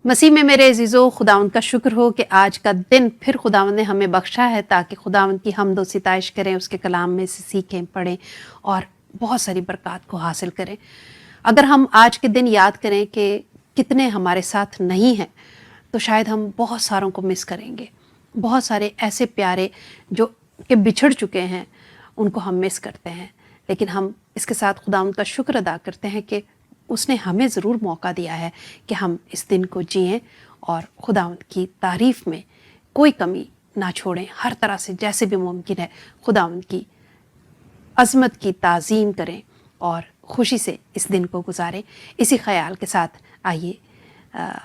مسیح میں میرے عزیزو، خداوند کا شکر ہو کہ آج کا دن پھر خداوند نے ہمیں بخشا ہے تاکہ خداوند کی حمد و ستائش کریں، اس کے کلام میں سے سیکھیں، پڑھیں اور بہت ساری برکات کو حاصل کریں۔ اگر ہم آج کے دن یاد کریں کہ کتنے ہمارے ساتھ نہیں ہیں تو شاید ہم بہت ساروں کو مس کریں گے۔ بہت سارے ایسے پیارے جو کہ بچھڑ چکے ہیں ان کو ہم مس کرتے ہیں، لیکن ہم اس کے ساتھ خداوند کا شکر ادا کرتے ہیں کہ اس نے ہمیں ضرور موقع دیا ہے کہ ہم اس دن کو جئیں اور خداوند کی تعریف میں کوئی کمی نہ چھوڑیں، ہر طرح سے جیسے بھی ممکن ہے خداوند کی عظمت کی تعظیم کریں اور خوشی سے اس دن کو گزاریں۔ اسی خیال کے ساتھ آئیے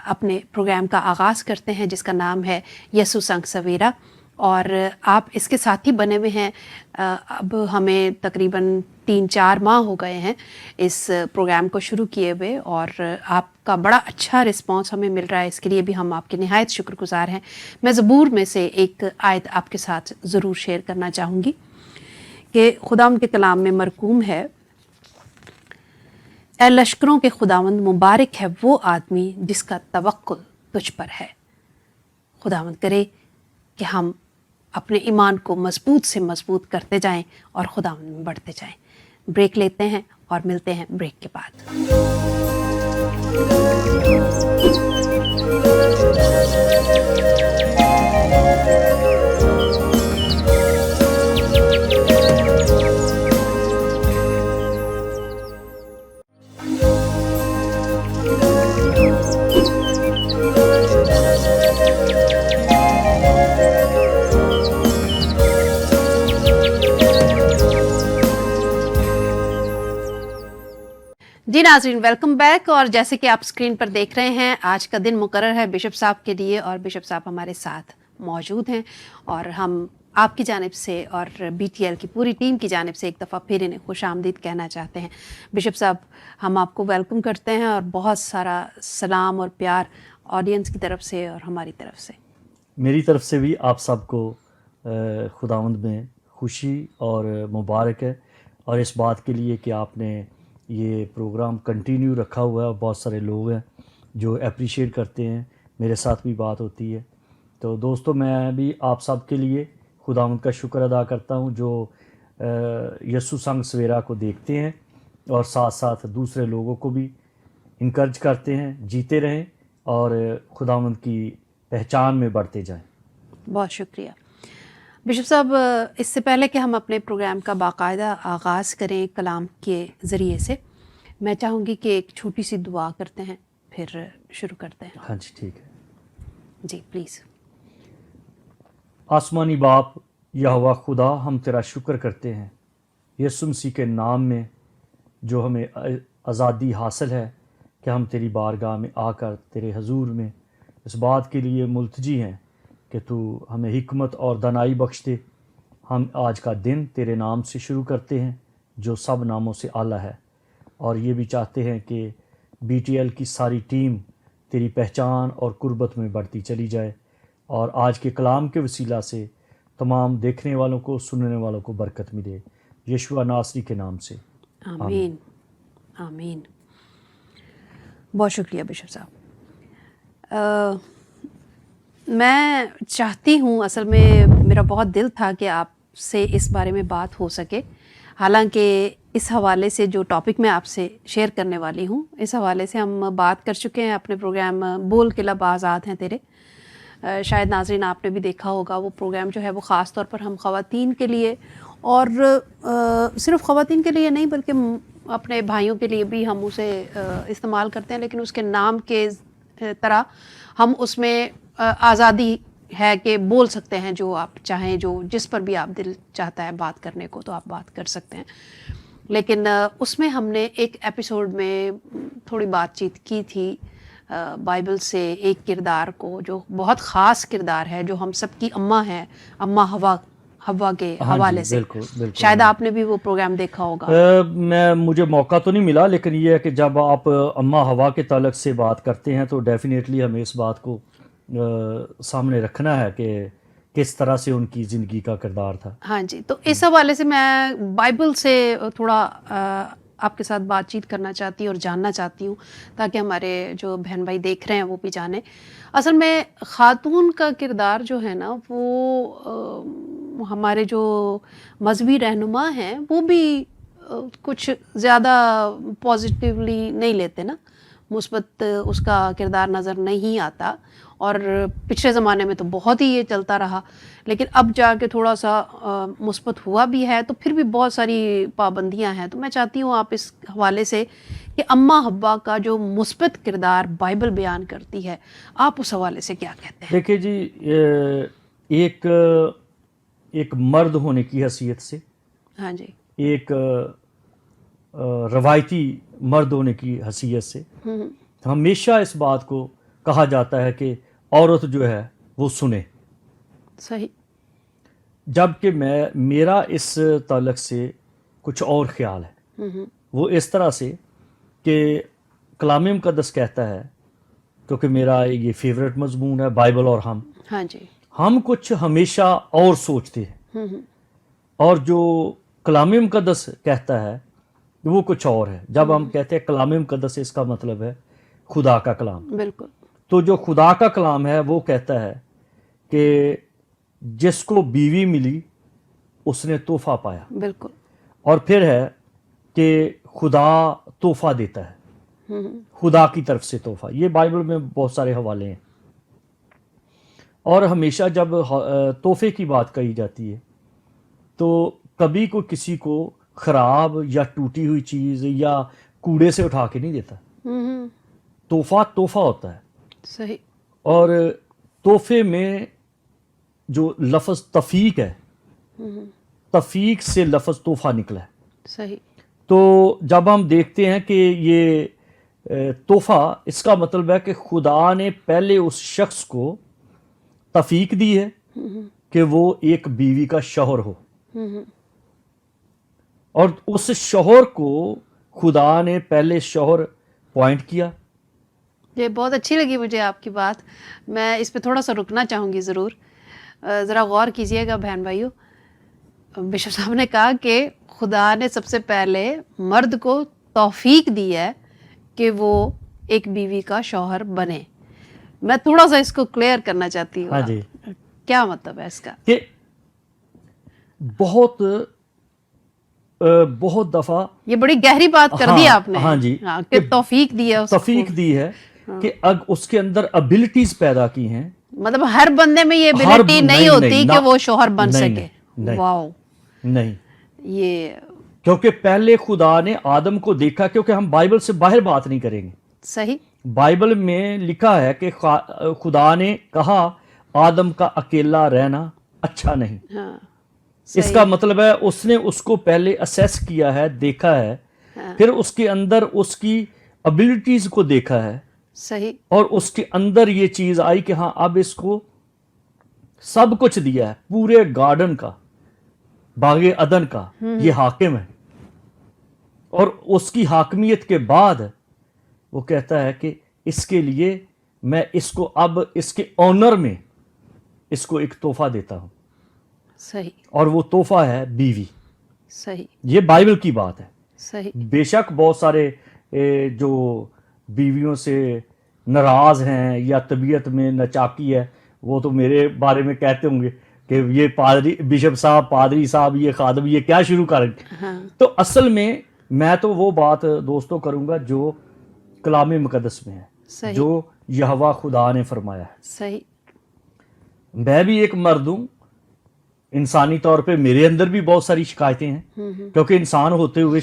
اپنے پروگرام کا آغاز کرتے ہیں جس کا نام ہے یسوع سنگ سویرا، اور آپ اس کے ساتھی بنے ہوئے ہیں۔ اب ہمیں تقریباً 3-4 ماہ ہو گئے ہیں اس پروگرام کو شروع کیے ہوئے، اور آپ کا بڑا اچھا رسپانس ہمیں مل رہا ہے، اس کے لیے بھی ہم آپ کے نہایت شکر گزار ہیں۔ میں زبور میں سے ایک آیت آپ کے ساتھ ضرور شیئر کرنا چاہوں گی کہ خداوند کے کلام میں مرقوم ہے، اے لشکروں کے خداوند، مبارک ہے وہ آدمی جس کا توکل تجھ پر ہے۔ خداوند کرے کہ ہم اپنے ایمان کو مضبوط سے مضبوط کرتے جائیں اور خداوند میں بڑھتے جائیں۔ بریک لیتے ہیں اور ملتے ہیں بریک کے بعد۔ جی ناظرین، ویلکم بیک۔ اور جیسے کہ آپ اسکرین پر دیکھ رہے ہیں، آج کا دن مقرر ہے بشپ صاحب کے لیے، اور بشپ صاحب ہمارے ساتھ موجود ہیں، اور ہم آپ کی جانب سے اور بی ٹی ایل کی پوری ٹیم کی جانب سے ایک دفعہ پھر انہیں خوش آمدید کہنا چاہتے ہیں۔ بشپ صاحب، ہم آپ کو ویلکم کرتے ہیں اور بہت سارا سلام اور پیار آڈینس کی طرف سے اور ہماری طرف سے۔ میری طرف سے بھی آپ سب کو خداوند میں خوشی اور مبارک ہے، اور اس بات کے لیے کہ آپ نے یہ پروگرام کنٹینیو رکھا ہوا ہے، اور بہت سارے لوگ ہیں جو اپریشیٹ کرتے ہیں، میرے ساتھ بھی بات ہوتی ہے۔ تو دوستو، میں بھی آپ سب کے لیے خداوند کا شکر ادا کرتا ہوں جو یسوع سنگ سویرا کو دیکھتے ہیں اور ساتھ ساتھ دوسرے لوگوں کو بھی انکرج کرتے ہیں، جیتے رہیں اور خداوند کی پہچان میں بڑھتے جائیں۔ بہت شکریہ بشپ صاحب۔ اس سے پہلے کہ ہم اپنے پروگرام کا باقاعدہ آغاز کریں کلام کے ذریعے سے، میں چاہوں گی کہ ایک چھوٹی سی دعا کرتے ہیں، پھر شروع کرتے ہیں۔ ہاں جی، ٹھیک ہے۔ جی پلیز۔ آسمانی باپ یہوہ خدا، ہم تیرا شکر کرتے ہیں یسوع مسیح کے نام میں جو ہمیں آزادی حاصل ہے کہ ہم تیری بارگاہ میں آ کر تیرے حضور میں اس بات کے لیے ملتجی ہیں کہ تو ہمیں حکمت اور دانائی بخش دے۔ ہم آج کا دن تیرے نام سے شروع کرتے ہیں جو سب ناموں سے اعلیٰ ہے، اور یہ بھی چاہتے ہیں کہ بی ٹی ایل کی ساری ٹیم تیری پہچان اور قربت میں بڑھتی چلی جائے، اور آج کے کلام کے وسیلہ سے تمام دیکھنے والوں کو، سننے والوں کو برکت ملے، یشوع ناصری کے نام سے، آمین آمین۔ بہت شکریہ بشپ صاحب۔ میں چاہتی ہوں، اصل میں میرا بہت دل تھا کہ آپ سے اس بارے میں بات ہو سکے، حالانکہ اس حوالے سے جو ٹاپک میں آپ سے شیئر کرنے والی ہوں، اس حوالے سے ہم بات کر چکے ہیں اپنے پروگرام بول کے لب آزاد ہیں تیرے۔ شاید ناظرین آپ نے بھی دیکھا ہوگا، وہ پروگرام جو ہے وہ خاص طور پر ہم خواتین کے لیے، اور صرف خواتین کے لیے نہیں بلکہ اپنے بھائیوں کے لیے بھی ہم اسے استعمال کرتے ہیں، لیکن اس کے نام کے طرح ہم اس میں آزادی ہے کہ بول سکتے ہیں جو آپ چاہیں، جو جس پر بھی آپ دل چاہتا ہے بات کرنے کو تو آپ بات کر سکتے ہیں۔ لیکن اس میں ہم نے ایک ایپیسوڈ میں تھوڑی بات چیت کی تھی بائبل سے ایک کردار کو جو بہت خاص کردار ہے، جو ہم سب کی اماں ہے، اماں حوا کے حوالے سے۔ بالکل شاید آپ نے بھی وہ پروگرام دیکھا ہوگا۔ مجھے موقع تو نہیں ملا، لیکن یہ ہے کہ جب آپ اماں ہوا کے تعلق سے بات کرتے ہیں تو ڈیفینیٹلی ہمیں اس بات کو سامنے رکھنا ہے کہ کس طرح سے ان کی زندگی کا کردار تھا۔ ہاں جی، تو اس حوالے سے میں بائبل سے تھوڑا آپ کے ساتھ بات چیت کرنا چاہتی ہوں اور جاننا چاہتی ہوں تاکہ ہمارے جو بہن بھائی دیکھ رہے ہیں وہ بھی جانیں. اصل میں خاتون کا کردار جو ہے نا وہ ہمارے جو مذہبی رہنما ہیں وہ بھی کچھ زیادہ پازیٹیولی نہیں لیتے نا, مثبت اس کا کردار نظر نہیں آتا. اور پچھلے زمانے میں تو بہت ہی یہ چلتا رہا, لیکن اب جا کے تھوڑا سا مثبت ہوا بھی ہے, تو پھر بھی بہت ساری پابندیاں ہیں. تو میں چاہتی ہوں آپ اس حوالے سے کہ اماں حوا کا جو مثبت کردار بائبل بیان کرتی ہے, آپ اس حوالے سے کیا کہتے ہیں؟ دیکھیے جی, ایک مرد ہونے کی حیثیت سے, ہاں جی, ایک روایتی مرد ہونے کی حیثیت سے ہمیشہ اس بات کو کہا جاتا ہے کہ عورت جو ہے وہ سنے. صحیح. جبکہ میرا اس تعلق سے کچھ اور خیال ہے. وہ اس طرح سے کہ کلام مقدس کہتا ہے, کیونکہ میرا یہ فیوریٹ مضمون ہے بائبل اور ہاں جی, ہم کچھ ہمیشہ اور سوچتے ہیں, اور جو کلام مقدس کہتا ہے وہ کچھ اور ہے. جب ہم کہتے ہیں کلام مقدس, اس کا مطلب ہے خدا کا کلام. بالکل. تو جو خدا کا کلام ہے وہ کہتا ہے کہ جس کو بیوی ملی اس نے تحفہ پایا. بالکل. اور پھر ہے کہ خدا تحفہ دیتا ہے, خدا کی طرف سے تحفہ. یہ بائبل میں بہت سارے حوالے ہیں. اور ہمیشہ جب تحفے کی بات کہی جاتی ہے تو کبھی کوئی کسی کو خراب یا ٹوٹی ہوئی چیز یا کوڑے سے اٹھا کے نہیں دیتا. تحفہ تحفہ ہوتا ہے. صحیح. اور تحفے میں جو لفظ تفیق ہے, تفیق سے لفظ تحفہ نکلا ہے. صحیح. تو جب ہم دیکھتے ہیں کہ یہ تحفہ, اس کا مطلب ہے کہ خدا نے پہلے اس شخص کو تفیق دی ہے کہ وہ ایک بیوی کا شوہر ہو, اور اس شوہر کو خدا نے پہلے شوہر پوائنٹ کیا. یہ بہت اچھی لگی مجھے آپ کی بات. میں اس پہ تھوڑا سا رکنا چاہوں گی ضرور. ذرا غور کیجئے گا بہن بھائیو. بشپ صاحب نے کہا کہ خدا نے سب سے پہلے مرد کو توفیق دی ہے کہ وہ ایک بیوی کا شوہر بنے. میں تھوڑا سا اس کو کلیئر کرنا چاہتی ہوں. ہاں جی, کیا مطلب ہے اس کا؟ کہ بہت دفعہ یہ بڑی گہری بات کر دی آپ نے. ہاں جی, کہ توفیق دی ہے, توفیق دی ہے کہ اس کے اندر ابیلٹیز پیدا کی ہیں. مطلب ہر بندے میں یہ ابیلٹی نہیں ہوتی کہ وہ شوہر بن سکے. واو. نہیں, یہ کیونکہ پہلے خدا نے آدم کو دیکھا, کیونکہ ہم بائبل سے باہر بات نہیں کریں گے. صحیح. بائبل میں لکھا ہے کہ خدا نے کہا آدم کا اکیلا رہنا اچھا نہیں. اس کا مطلب ہے اس نے اس کو پہلے اسیس کیا ہے, دیکھا ہے, پھر اس کے اندر اس کی ابیلٹیز کو دیکھا ہے. صحیح. اور اس کے اندر یہ چیز آئی کہ ہاں اب اس کو سب کچھ دیا ہے, پورے گارڈن کا, باغ عدن کا یہ حاکم ہے. اور اس کی حاکمیت کے بعد وہ کہتا ہے کہ اس کے لیے میں اس کو اب اس کے آنر میں اس کو ایک تحفہ دیتا ہوں. صحیح. اور وہ تحفہ ہے بیوی. صحیح. یہ بائبل کی بات ہے. صحیح. بے شک بہت سارے جو بیویوں سے ناراض ہیں یا طبیعت میں نچاکی ہے, وہ تو میرے بارے میں کہتے ہوں گے کہ یہ پادری, بشپ صاحب, پادری صاحب, یہ خادم یہ کیا شروع کریں. تو اصل میں تو وہ بات دوستوں کروں گا جو کلام مقدس میں ہے, جو یہوہ خدا نے فرمایا ہے. صحیح. میں بھی ایک مرد ہوں, انسانی طور پہ میرے اندر بھی بہت ساری شکایتیں ہیں, کیونکہ انسان ہوتے ہوئے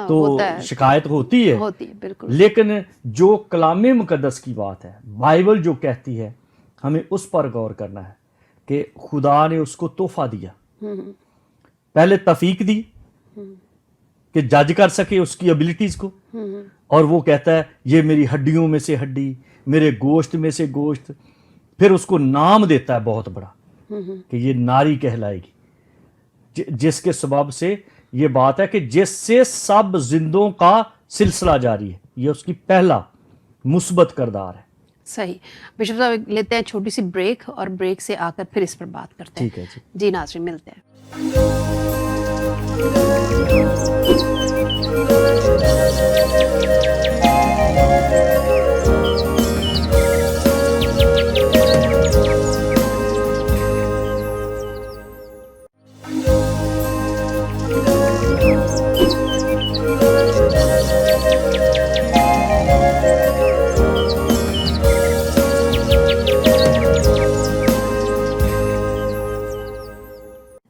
تو شکایت ہوتی ہے. بالکل. لیکن جو کلام مقدس کی بات ہے, بائبل جو کہتی ہے, ہمیں اس پر غور کرنا ہے کہ خدا نے اس کو تحفہ دیا. پہلے توفیق دی کہ جج کر سکے اس کی ابیلٹیز کو, اور وہ کہتا ہے یہ میری ہڈیوں میں سے ہڈی, میرے گوشت میں سے گوشت. پھر اس کو نام دیتا ہے بہت بڑا کہ یہ ناری کہلائے گی, جس کے سبب سے یہ بات ہے کہ جس سے سب زندوں کا سلسلہ جاری ہے. یہ اس کی پہلا مثبت کردار ہے. صحیح. بشپ صاحب لیتے ہیں چھوٹی سی بریک, اور بریک سے آ کر پھر اس پر بات کرتے ہیں. ٹھیک ہے جی ناظرین, ملتے ہیں.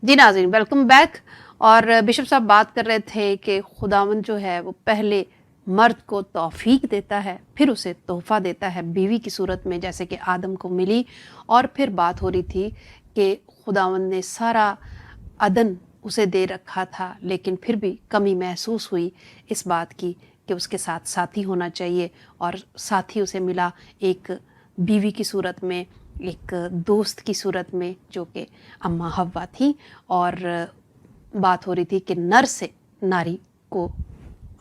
جی ناظرین، ویلکم بیک. اور بشپ صاحب بات کر رہے تھے کہ خداوند جو ہے وہ پہلے مرد کو توفیق دیتا ہے، پھر اسے تحفہ دیتا ہے بیوی کی صورت میں، جیسے کہ آدم کو ملی. اور پھر بات ہو رہی تھی کہ خداوند نے سارا عدن اسے دے رکھا تھا، لیکن پھر بھی کمی محسوس ہوئی اس بات کی کہ اس کے ساتھ ساتھی ہونا چاہیے، اور ساتھی اسے ملا ایک بیوی کی صورت میں، ایک دوست کی صورت میں، جو کہ اماں حوا تھی. اور بات ہو رہی تھی کہ نر سے ناری کو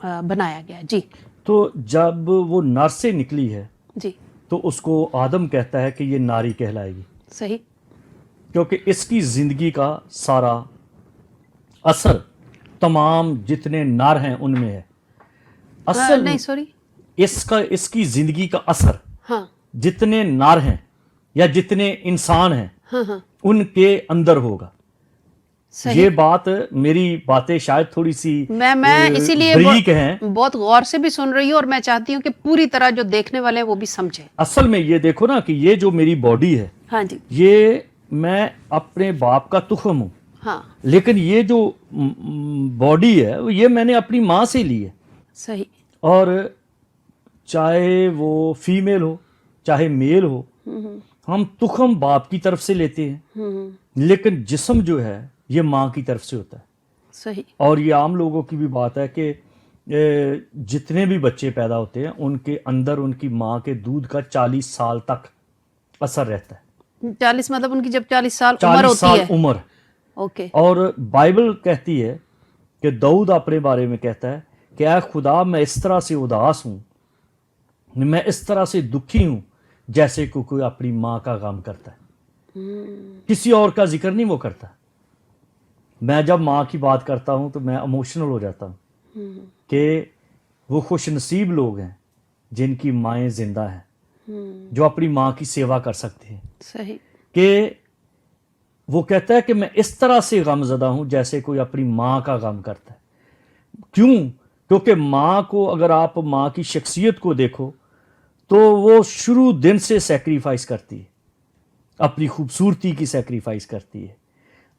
بنایا گیا. جی تو جب وہ نر سے نکلی ہے جی تو اس کو آدم کہتا ہے کہ یہ ناری کہلائے گی، صحیح. کیونکہ اس کی زندگی کا سارا اثر تمام جتنے نر ہیں ان میں ہے. اصل نہیں سوری، اس کی زندگی کا اثر ہاں جتنے نر ہیں یا جتنے انسان ہیں ہاں ہاں ان کے اندر ہوگا. صحیح. یہ بات میری باتیں شاید تھوڑی سی میں اسی لیے بریک ہیں. بہت غور سے بھی سن رہی ہوں، اور میں چاہتی ہوں کہ پوری طرح جو دیکھنے والے ہیں وہ بھی سمجھیں. اصل میں یہ دیکھو نا کہ یہ جو میری باڈی ہے، ہاں جی، یہ میں اپنے باپ کا تخم ہوں، ہاں لیکن یہ جو باڈی ہے یہ میں نے اپنی ماں سے لی ہے. صحیح. اور چاہے وہ فیمیل ہو چاہے میل ہو، ہم تخم باپ کی طرف سے لیتے ہیں، لیکن جسم جو ہے یہ ماں کی طرف سے ہوتا ہے. صحیح. اور یہ عام لوگوں کی بھی بات ہے کہ جتنے بھی بچے پیدا ہوتے ہیں ان کے اندر ان کی ماں کے دودھ کا 40 سال تک اثر رہتا ہے. 40 مطلب ان کی جب 40 سال عمر 40 ہوتی سال ہے. عمر. اوکے. اور بائبل کہتی ہے کہ داؤد اپنے بارے میں کہتا ہے کہ اے خدا میں اس طرح سے اداس ہوں، میں اس طرح سے دکھی ہوں جیسے کہ کوئی اپنی ماں کا غم کرتا ہے. کسی اور کا ذکر نہیں وہ کرتا. میں جب ماں کی بات کرتا ہوں تو میں ایموشنل ہو جاتا ہوں کہ وہ خوش نصیب لوگ ہیں جن کی مائیں زندہ ہیں، جو اپنی ماں کی سیوا کر سکتے ہیں. صحیح. کہ وہ کہتا ہے کہ میں اس طرح سے غم زدہ ہوں جیسے کوئی اپنی ماں کا غم کرتا ہے. کیوں؟ کیونکہ ماں کو اگر آپ ماں کی شخصیت کو دیکھو تو وہ شروع دن سے سیکریفائس کرتی ہے، اپنی خوبصورتی کی سیکریفائس کرتی ہے،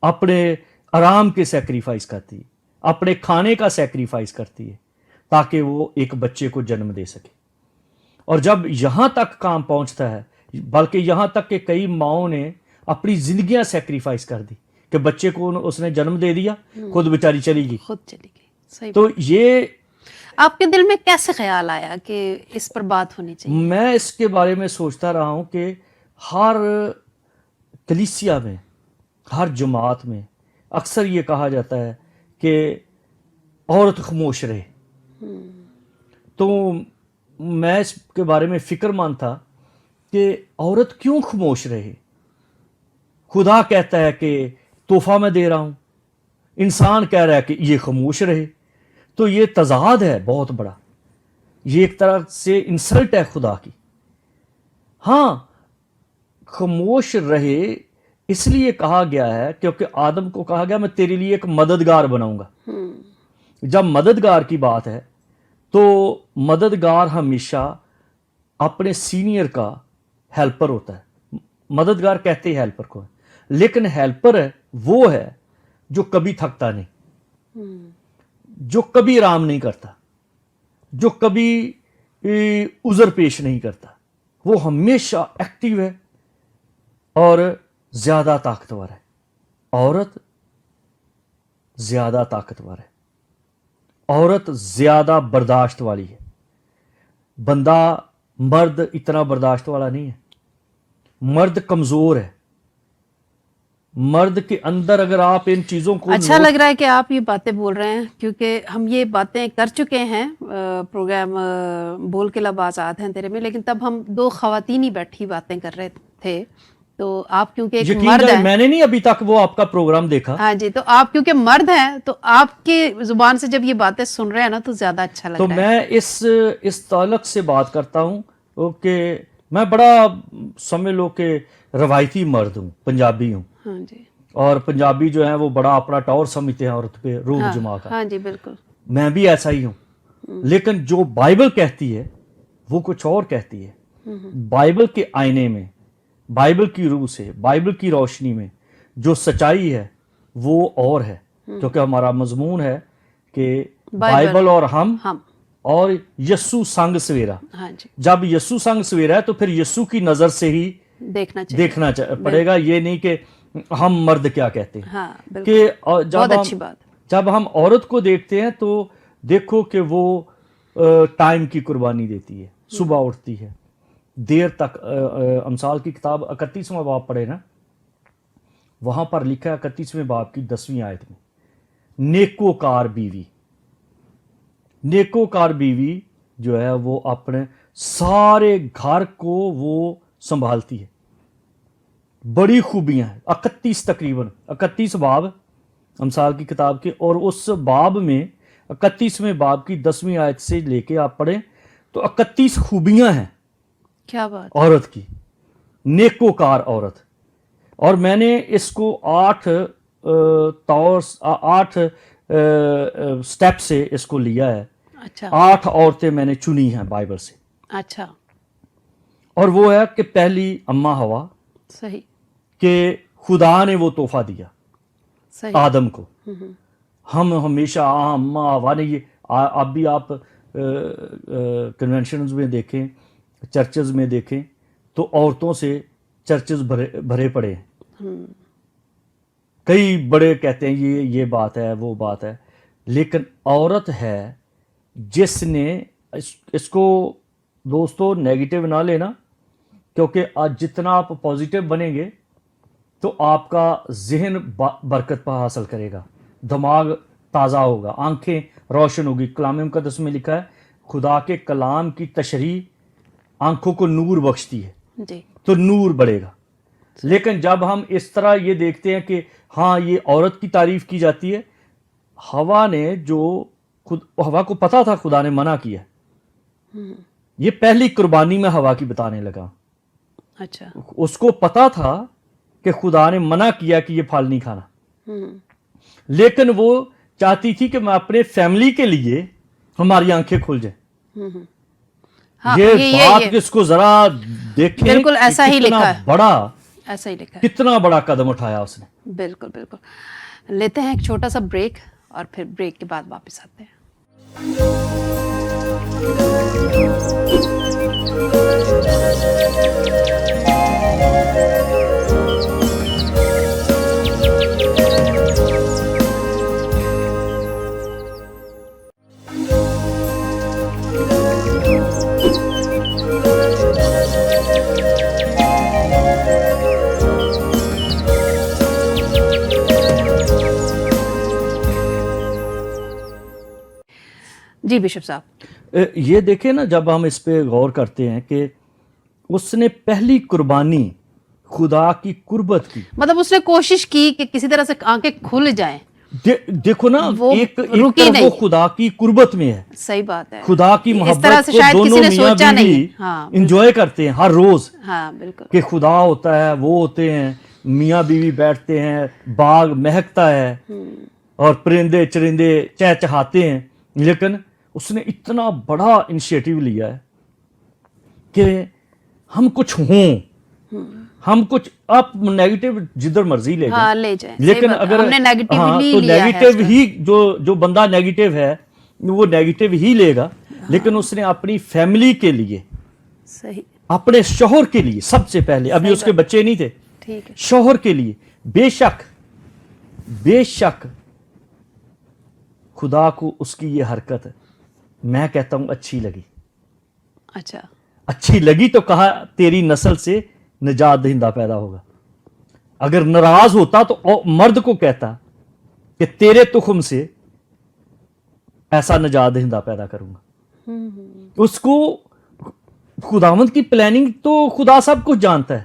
اپنے آرام کے سیکریفائس کرتی ہے، اپنے کھانے کا سیکریفائس کرتی ہے تاکہ وہ ایک بچے کو جنم دے سکے. اور جب یہاں تک کام پہنچتا ہے، بلکہ یہاں تک کہ کئی ماؤں نے اپنی زندگیاں سیکریفائس کر دی کہ بچے کو اس نے جنم دے دیا، خود بیچاری چلی گئی. خود چلی گئی. صحیح. تو یہ آپ کے دل میں کیسے خیال آیا کہ اس پر بات ہونی چاہیے؟ میں اس کے بارے میں سوچتا رہا ہوں کہ ہر کلیسیا میں، ہر جماعت میں اکثر یہ کہا جاتا ہے کہ عورت خاموش رہے. تو میں اس کے بارے میں فکر مند تھا کہ عورت کیوں خاموش رہے. خدا کہتا ہے کہ تحفہ میں دے رہا ہوں، انسان کہہ رہا ہے کہ یہ خاموش رہے. تو یہ تضاد ہے بہت بڑا، یہ ایک طرح سے انسلٹ ہے خدا کی. ہاں خاموش رہے اس لیے کہا گیا ہے کیونکہ آدم کو کہا گیا میں تیرے لیے ایک مددگار بناؤں گا. جب مددگار کی بات ہے تو مددگار ہمیشہ اپنے سینئر کا ہیلپر ہوتا ہے. مددگار کہتے ہیں ہیلپر کو، لیکن ہیلپر ہے وہ ہے جو کبھی تھکتا نہیں، جو کبھی آرام نہیں کرتا، جو کبھی عذر پیش نہیں کرتا. وہ ہمیشہ ایکٹیو ہے اور زیادہ طاقتور ہے. عورت زیادہ طاقتور ہے، عورت زیادہ برداشت والی ہے. مرد اتنا برداشت والا نہیں ہے. مرد کمزور ہے. مرد کے اندر اگر آپ ان چیزوں کو اچھا لگ رہا ہے کہ آپ یہ باتیں بول رہے ہیں، کیونکہ ہم یہ باتیں کر چکے ہیں پروگرام بول کے لب آزاد ہیں تیرے میں، لیکن تب ہم دو خواتین ہی بیٹھی باتیں کر رہے تھے. تو آپ کیونکہ ایک یقین مرد جائے ہیں، میں نے نہیں ابھی تک وہ آپ کا پروگرام دیکھا. ہاں جی، تو آپ کیونکہ مرد ہیں تو آپ کی زبان سے جب یہ باتیں سن رہے ہیں نا تو زیادہ اچھا لگ تو رہا ہے. میں اس تعلق سے بات کرتا ہوں کہ میں بڑا سمجھ لو کہ روایتی مرد ہوں، پنجابی ہوں، ہاں جی، اور پنجابی جو ہیں وہ بڑا اپنا ٹاور سمجھتے ہیں عورت پہ، روب ہاں جما کا. ہاں جی بالکل. میں بھی ایسا ہی ہوں، لیکن جو بائبل کہتی ہے وہ کچھ اور کہتی ہے. بائبل کے آئینے میں، بائبل کی روح سے، بائبل کی روشنی میں جو سچائی ہے وہ اور ہے، کیونکہ ہمارا مضمون ہے کہ بائبل اور ہم اور یسوع سنگ سویرا. ہاں جی، جب یسوع سنگ سویرا ہے تو پھر یسوع کی نظر سے ہی دیکھنا پڑے گا، یہ نہیں کہ ہم مرد کیا کہتے ہیں. ہاں بالکل، کہ بہت اچھی بات. جب ہم عورت کو دیکھتے ہیں تو دیکھو کہ وہ ٹائم کی قربانی دیتی ہے، صبح اٹھتی ہے دیر تک. امثال کی کتاب 31واں باب پڑھے نا، وہاں پر لکھا ہے 31ویں باب کی 10ویں آیت میں، نیکوکار بیوی، نیکوکار بیوی جو ہے وہ اپنے سارے گھر کو وہ سنبھالتی ہے. بڑی خوبیاں ہیں، 31 باب امثال کی کتاب کے، اور اس باب میں 31ویں باب کی 10ویں آیت سے لے کے آپ پڑھیں تو 31 خوبیاں ہیں کیا بات عورت کی، نیکوکار عورت. اور میں نے اس کو 8 سٹیپ سے اس کو لیا ہے. اچھا 8 عورتیں میں نے چنی ہیں بائبل سے، اچھا اور وہ ہے کہ پہلی اماں ہوا، صحیح کہ خدا نے وہ تحفہ دیا صحیح. آدم کو. ہم ہمیشہ اماں ہوا نے، یہ اب بھی آپ کنونشنز میں دیکھیں، چرچز میں دیکھیں تو عورتوں سے چرچز بھرے پڑے ہیں. کئی بڑے کہتے ہیں یہ بات ہے وہ بات ہے، لیکن عورت ہے جس نے اس کو دوستو نیگیٹو نہ لینا، کیونکہ آج جتنا آپ پازیٹیو بنیں گے تو آپ کا ذہن برکت پا حاصل کرے گا، دماغ تازہ ہوگا، آنکھیں روشن ہوگی. کلام مقدس میں لکھا ہے خدا کے کلام کی تشریح آنکھوں کو نور بخشتی ہے، جی تو نور بڑھے گا. لیکن جب ہم اس طرح یہ دیکھتے ہیں کہ ہاں یہ عورت کی تعریف کی جاتی ہے، ہوا نے ہوا کو پتا تھا خدا نے منع کیا، یہ پہلی قربانی میں ہوا کی بتانے لگا. اچھا اس کو پتا تھا کہ خدا نے منع کیا کہ یہ پھل نہیں کھانا، لیکن وہ چاہتی تھی کہ میں اپنے فیملی کے لیے ہماری آنکھیں کھل جائیں. یہ بات اس کو ذرا دیکھیں، بالکل ایسا ہی لکھا ہے، ایسا ہی لکھا ہے، کتنا بڑا قدم اٹھایا اس نے. بالکل بالکل. لیتے ہیں ایک چھوٹا سا بریک اور پھر بریک کے بعد واپس آتے ہیں. جی بشپ صاحب، یہ دیکھیں نا، جب ہم اس پہ غور کرتے ہیں کہ اس نے پہلی قربانی خدا کی قربت کی، مطلب اس نے کوشش کی کہ کسی طرح سے آنکھیں کھل جائیں. دیکھو نا، ایک طرف وہ خدا کی قربت میں ہے، صحیح بات ہے، خدا کی محبت کو دونوں میاں بیوی انجوائے کرتے ہیں ہر روز. ہاں بالکل، کہ خدا ہوتا ہے، وہ ہوتے ہیں، میاں بیوی بیٹھتے ہیں، باغ مہکتا ہے اور پرندے چرندے چہچہاتے ہیں. لیکن اس نے اتنا بڑا انیشیٹو لیا ہے کہ ہم کچھ ہوں، ہم کچھ، آپ نیگیٹو جدھر مرضی لے جائیں، لیکن اگر تو نیگیٹو ہی جو بندہ نیگیٹو ہے وہ نیگیٹو ہی لے گا. لیکن اس نے اپنی فیملی کے لیے، صحیح، اپنے شوہر کے لیے سب سے پہلے، ابھی اس کے بچے نہیں تھے، ٹھیک ہے، شوہر کے لیے بے شک خدا کو اس کی یہ حرکت میں کہتا ہوں اچھی لگی. اچھا اچھی لگی تو کہا تیری نسل سے نجات دہندہ پیدا ہوگا. اگر ناراض ہوتا تو مرد کو کہتا کہ تیرے تخم سے ایسا نجات دہندہ پیدا کروں گا. اس کو خداوند کی پلاننگ تو خدا سب کچھ جانتا ہے.